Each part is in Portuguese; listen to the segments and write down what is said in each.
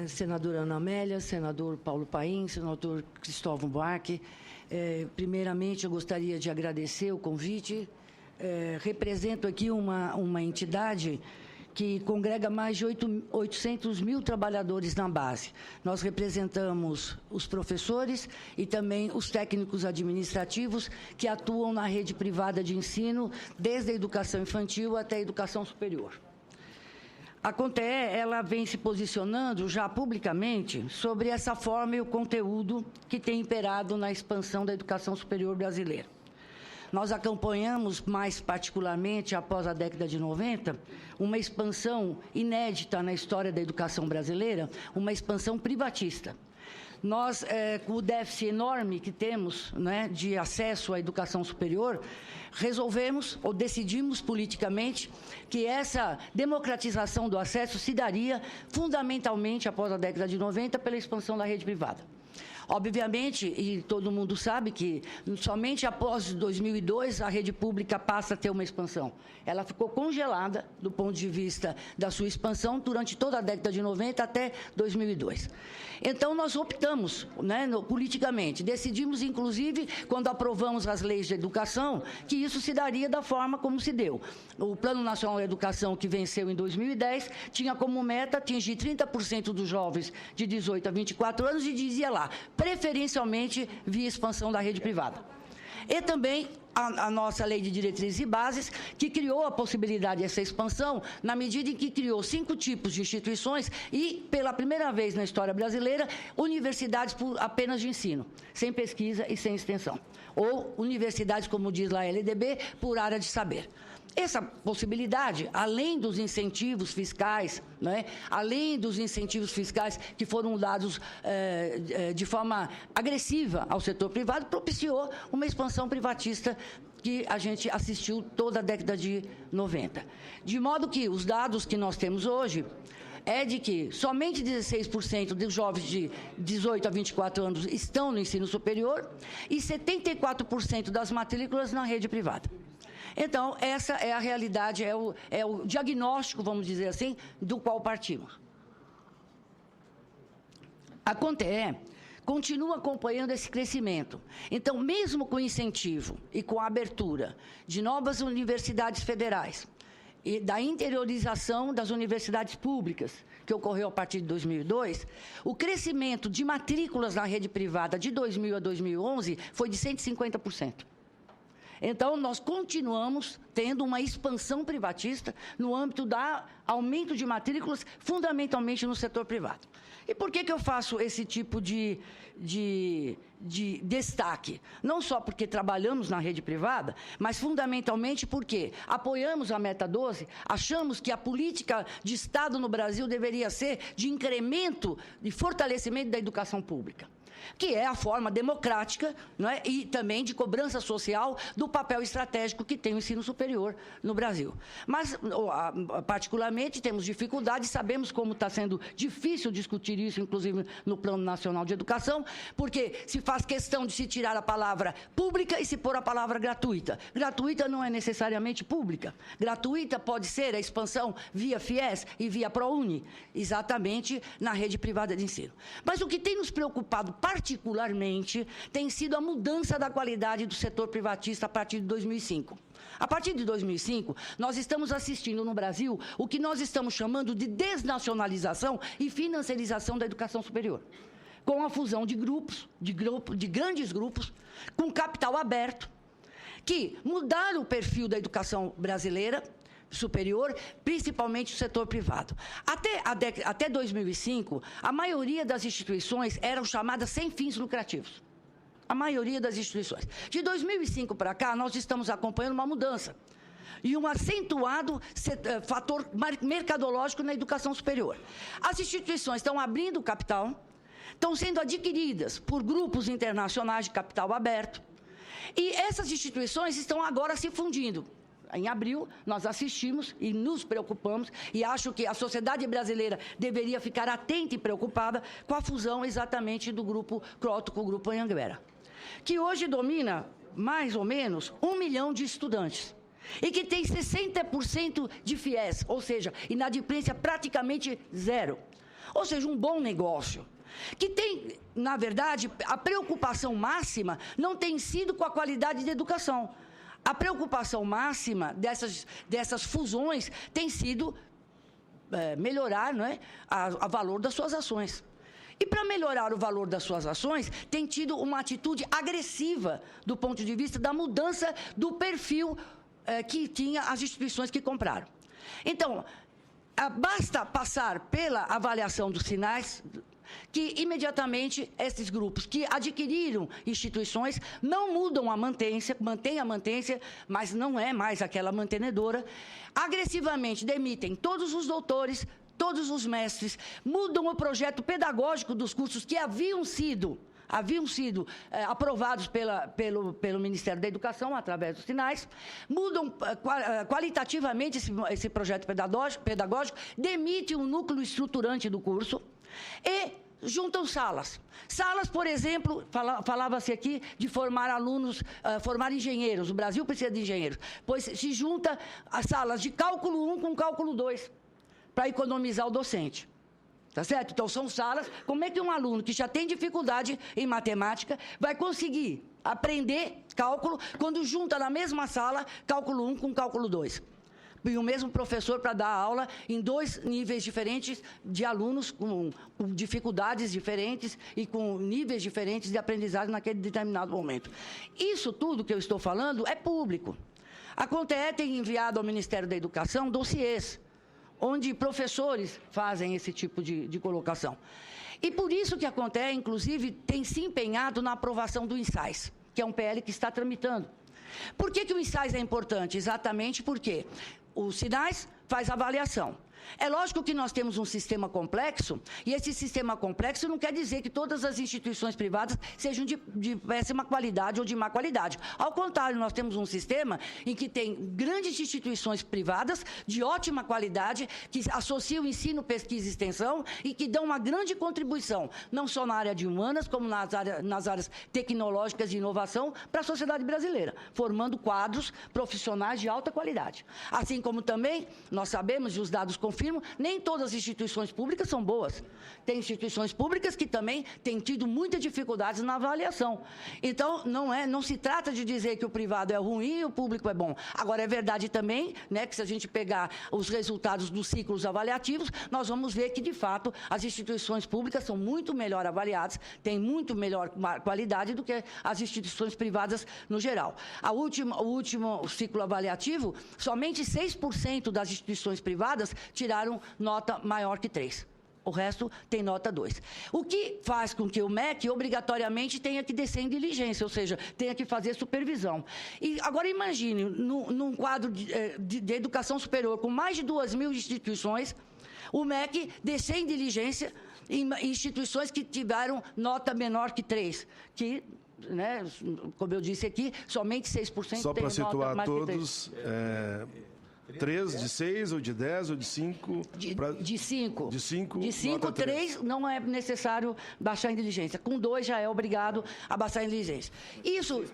Senadora Ana Amélia, senador Paulo Paim, senador Cristóvão Buarque. Primeiramente, eu gostaria de agradecer o convite. Represento aqui uma entidade que congrega mais de 800 mil trabalhadores na base. Nós representamos os professores e também os técnicos administrativos que atuam na rede privada de ensino, desde a educação infantil até a educação superior. A CONTEE, ela vem se posicionando já publicamente sobre essa forma e o conteúdo que tem imperado na expansão da educação superior brasileira. Nós acompanhamos, mais particularmente após a década de 90, uma expansão inédita na história da educação brasileira, uma expansão privatista. Nós, com o déficit enorme que temos, né, de acesso à educação superior, resolvemos ou decidimos politicamente que essa democratização do acesso se daria fundamentalmente após a década de 90 pela expansão da rede privada. Obviamente, e todo mundo sabe que somente após 2002 a rede pública passa a ter uma expansão. Ela ficou congelada do ponto de vista da sua expansão durante toda a década de 90 até 2002. Então, nós optamos, né, politicamente, decidimos, inclusive, quando aprovamos as leis de educação, que isso se daria da forma como se deu. O Plano Nacional de Educação, que venceu em 2010, tinha como meta atingir 30% dos jovens de 18 a 24 anos e dizia lá, preferencialmente via expansão da rede privada. E também a nossa Lei de Diretrizes e Bases, que criou a possibilidade dessa expansão, na medida em que criou 5 tipos de instituições e, pela primeira vez na história brasileira, universidades apenas de ensino, sem pesquisa e sem extensão. Ou universidades, como diz lá a LDB, por área de saber. Essa possibilidade, além dos incentivos fiscais, né, além dos incentivos fiscais que foram dados de forma agressiva ao setor privado, propiciou uma expansão privatista que a gente assistiu toda a década de 90. De modo que os dados que nós temos hoje é de que somente 16% dos jovens de 18 a 24 anos estão no ensino superior e 74% das matrículas na rede privada. Então, essa é a realidade, é o diagnóstico, vamos dizer assim, do qual partimos. A CONTEE continua acompanhando esse crescimento. Então, mesmo com incentivo e com a abertura de novas universidades federais e da interiorização das universidades públicas, que ocorreu a partir de 2002, o crescimento de matrículas na rede privada de 2000 a 2011 foi de 150%. Então, nós continuamos tendo uma expansão privatista no âmbito do aumento de matrículas, fundamentalmente no setor privado. E por que eu faço esse tipo de destaque? Não só porque trabalhamos na rede privada, mas fundamentalmente porque apoiamos a Meta 12, achamos que a política de Estado no Brasil deveria ser de incremento e fortalecimento da educação pública, que é a forma democrática, não é? E também de cobrança social do papel estratégico que tem o ensino superior no Brasil. Mas, particularmente, temos dificuldades, sabemos como está sendo difícil discutir isso, inclusive no Plano Nacional de Educação, porque se faz questão de se tirar a palavra pública e se pôr a palavra gratuita. Gratuita não é necessariamente pública. Gratuita pode ser a expansão via FIES e via ProUni, exatamente na rede privada de ensino. Mas o que tem nos preocupado particularmente, tem sido a mudança da qualidade do setor privatista a partir de 2005. A partir de 2005, nós estamos assistindo no Brasil o que nós estamos chamando de desnacionalização e financiarização da educação superior, com a fusão de grandes grupos, com capital aberto, que mudaram o perfil da educação brasileira superior, principalmente o setor privado. Até 2005, a maioria das instituições eram chamadas sem fins lucrativos. A maioria das instituições. De 2005 para cá, nós estamos acompanhando uma mudança e um acentuado fator mercadológico na educação superior. As instituições estão abrindo capital, estão sendo adquiridas por grupos internacionais de capital aberto, e essas instituições estão agora se fundindo. Em abril, nós assistimos e nos preocupamos, e acho que a sociedade brasileira deveria ficar atenta e preocupada com a fusão exatamente do Grupo Croto com o Grupo Anhanguera, que hoje domina mais ou menos 1 milhão de estudantes e que tem 60% de FIES, ou seja, inadimplência praticamente zero. ou seja, um bom negócio, que tem, na verdade, a preocupação máxima não tem sido com a qualidade da educação. A preocupação máxima dessas fusões tem sido melhorar, não é, o valor das suas ações. E para melhorar o valor das suas ações, tem tido uma atitude agressiva do ponto de vista da mudança do perfil que tinha as instituições que compraram. Então, basta passar pela avaliação dos sinais que, imediatamente, esses grupos que adquiriram instituições não mudam a mantência, mantêm a mantência, mas não é mais aquela mantenedora, agressivamente demitem todos os doutores, todos os mestres, mudam o projeto pedagógico dos cursos que haviam sido aprovados pelo Ministério da Educação, através dos sinais, mudam qualitativamente esse projeto pedagógico, demitem um núcleo estruturante do curso e juntam salas. Salas, por exemplo, falava-se aqui de formar alunos, formar engenheiros. O Brasil precisa de engenheiros, pois se junta as salas de cálculo 1 com cálculo 2, para economizar o docente. Tá certo? Então, são salas. Como é que um aluno que já tem dificuldade em matemática vai conseguir aprender cálculo quando junta na mesma sala cálculo 1 com cálculo 2? E o mesmo professor para dar aula em 2 níveis diferentes de alunos com dificuldades diferentes e com níveis diferentes de aprendizagem naquele determinado momento. Isso tudo que eu estou falando é público. A CONTEE tem enviado ao Ministério da Educação dossiês, onde professores fazem esse tipo de colocação. E por isso que a CONTEE, inclusive, tem se empenhado na aprovação do INSAIS, que é um PL que está tramitando. Por que o INSAIS é importante? Exatamente porque o SINAIS faz avaliação. É lógico que nós temos um sistema complexo, e esse sistema complexo não quer dizer que todas as instituições privadas sejam de péssima qualidade ou de má qualidade. Ao contrário, nós temos um sistema em que tem grandes instituições privadas de ótima qualidade, que associam ensino, pesquisa e extensão e que dão uma grande contribuição, não só na área de humanas, como nas áreas tecnológicas de inovação, para a sociedade brasileira, formando quadros profissionais de alta qualidade. Assim como também, nós sabemos, e os dados confirmam, nem todas as instituições públicas são boas. Tem instituições públicas que também têm tido muitas dificuldades na avaliação. Então, não se trata de dizer que o privado é ruim e o público é bom. Agora, é verdade também, né, que se a gente pegar os resultados dos ciclos avaliativos, nós vamos ver que, de fato, as instituições públicas são muito melhor avaliadas, têm muito melhor qualidade do que as instituições privadas no geral. O último ciclo avaliativo, somente 6% das instituições privadas tiraram nota maior que 3. O resto tem nota 2. O que faz com que o MEC, obrigatoriamente, tenha que descer em diligência, ou seja, tenha que fazer supervisão. E agora imagine, num quadro de educação superior com mais de 2.000 instituições, o MEC descer em diligência em instituições que tiveram nota menor que 3, que, né, como eu disse aqui, somente 6% só tem para situar nota mais todos, que 3. 3, de 6, ou de 10, ou de 5? De 5. De 5, de 5, 3 não é necessário baixar em diligência. Com 2 já é obrigado a baixar em diligência. Isso,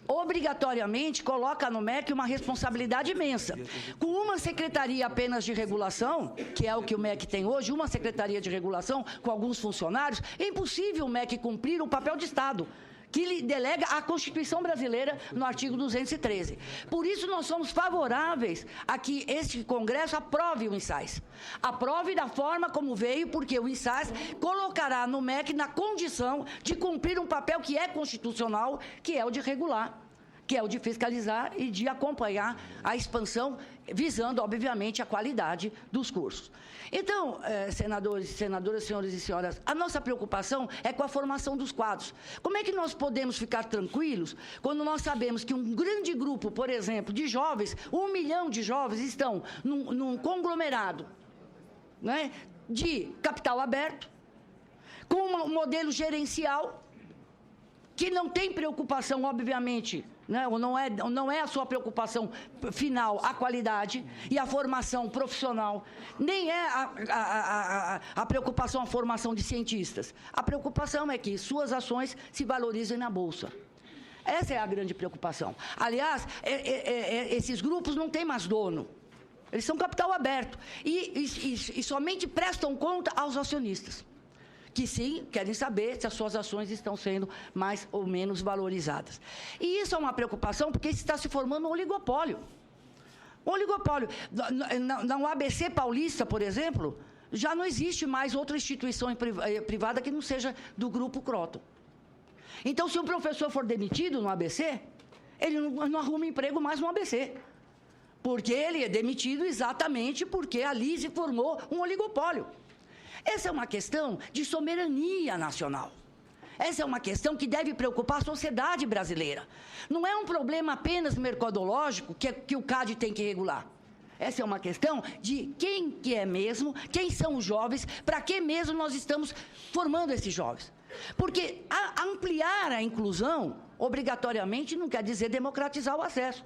obrigatoriamente, coloca no MEC uma responsabilidade imensa. Com uma secretaria apenas de regulação, que é o que o MEC tem hoje, uma secretaria de regulação com alguns funcionários, é impossível o MEC cumprir o papel de Estado, que lhe delega a Constituição brasileira no artigo 213. Por isso, nós somos favoráveis a que este Congresso aprove o INSAIS. Aprove da forma como veio, porque o INSAIS colocará no MEC na condição de cumprir um papel que é constitucional, que é o de regular, que é o de fiscalizar e de acompanhar a expansão, visando, obviamente, a qualidade dos cursos. Então, senadores, senadoras, senhores e senhoras, a nossa preocupação é com a formação dos quadros. Como é que nós podemos ficar tranquilos quando nós sabemos que um grande grupo, por exemplo, de jovens, 1 milhão de jovens estão num conglomerado, né, de capital aberto, com um modelo gerencial que não tem preocupação, obviamente, né, não é a sua preocupação final a qualidade e a formação profissional, nem é a preocupação a formação de cientistas. A preocupação é que suas ações se valorizem na Bolsa. Essa é a grande preocupação. Aliás, esses grupos não têm mais dono. Eles são capital aberto. E somente prestam conta aos acionistas, que sim, querem saber se as suas ações estão sendo mais ou menos valorizadas. E isso é uma preocupação, porque está se formando um oligopólio. Um oligopólio. Na ABC Paulista, por exemplo, já não existe mais outra instituição privada que não seja do Grupo Kroton. Então, se um professor for demitido no ABC, ele não arruma emprego mais no ABC. Porque ele é demitido exatamente porque ali se formou um oligopólio. Essa é uma questão de soberania nacional. Essa é uma questão que deve preocupar a sociedade brasileira. Não é um problema apenas mercadológico que o CAD tem que regular. Essa é uma questão de quem que é mesmo, quem são os jovens, para que mesmo nós estamos formando esses jovens. Porque ampliar a inclusão, obrigatoriamente, não quer dizer democratizar o acesso.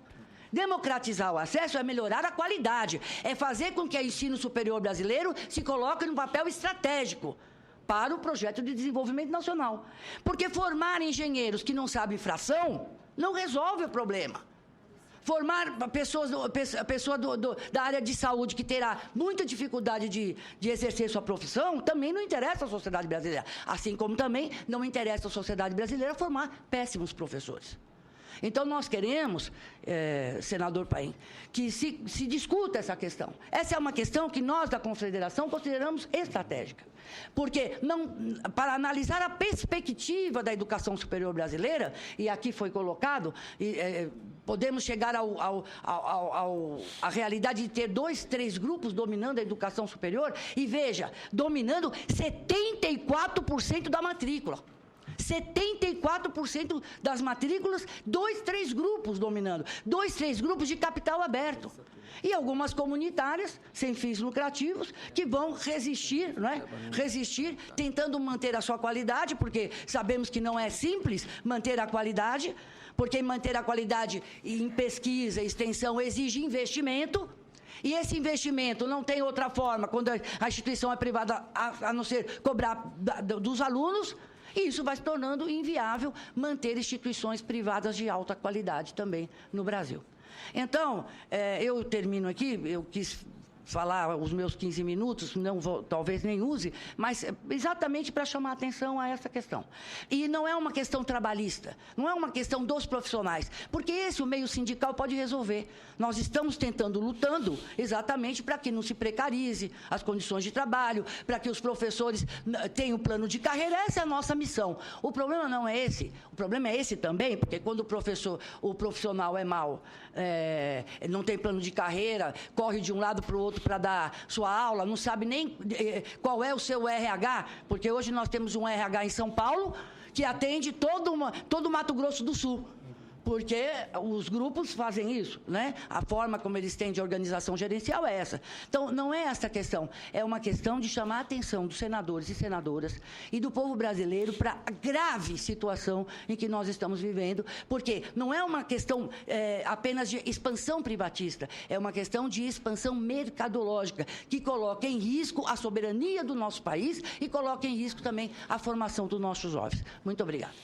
Democratizar o acesso é melhorar a qualidade, é fazer com que o ensino superior brasileiro se coloque num papel estratégico para o projeto de desenvolvimento nacional. Porque formar engenheiros que não sabem fração não resolve o problema. Formar pessoa da área de saúde que terá muita dificuldade de exercer sua profissão também não interessa à sociedade brasileira. Assim como também não interessa à sociedade brasileira formar péssimos professores. Então, nós queremos, senador Paim, que se discuta essa questão. Essa é uma questão que nós, da Confederação, consideramos estratégica. Porque, para analisar a perspectiva da educação superior brasileira, e aqui foi colocado, podemos chegar à realidade de ter 2, 3 grupos dominando a educação superior, e veja, dominando 74% da matrícula. 74% das matrículas, 2, 3 grupos dominando. 2, 3 grupos de capital aberto. E algumas comunitárias, sem fins lucrativos, que vão resistir, não é? Resistir, tentando manter a sua qualidade, porque sabemos que não é simples manter a qualidade, porque manter a qualidade em pesquisa e extensão exige investimento. E esse investimento não tem outra forma, quando a instituição é privada, a não ser cobrar dos alunos. E isso vai se tornando inviável manter instituições privadas de alta qualidade também no Brasil. Então, eu termino aqui, eu quis falar os meus 15 minutos, talvez nem use, mas exatamente para chamar a atenção a essa questão. E não é uma questão trabalhista, não é uma questão dos profissionais, porque esse o meio sindical pode resolver. Nós estamos lutando exatamente para que não se precarize as condições de trabalho, para que os professores tenham plano de carreira. Essa é a nossa missão. O problema não é esse, o problema é esse também, porque quando o profissional é mau, não tem plano de carreira, corre de um lado para o outro para dar sua aula, não sabe nem qual é o seu RH, porque hoje nós temos um RH em São Paulo que atende todo o Mato Grosso do Sul. Porque os grupos fazem isso, né? A forma como eles têm de organização gerencial é essa. Então, não é essa a questão. É uma questão de chamar a atenção dos senadores e senadoras e do povo brasileiro para a grave situação em que nós estamos vivendo, porque não é uma questão apenas de expansão privatista, é uma questão de expansão mercadológica, que coloca em risco a soberania do nosso país e coloca em risco também a formação dos nossos jovens. Muito obrigada.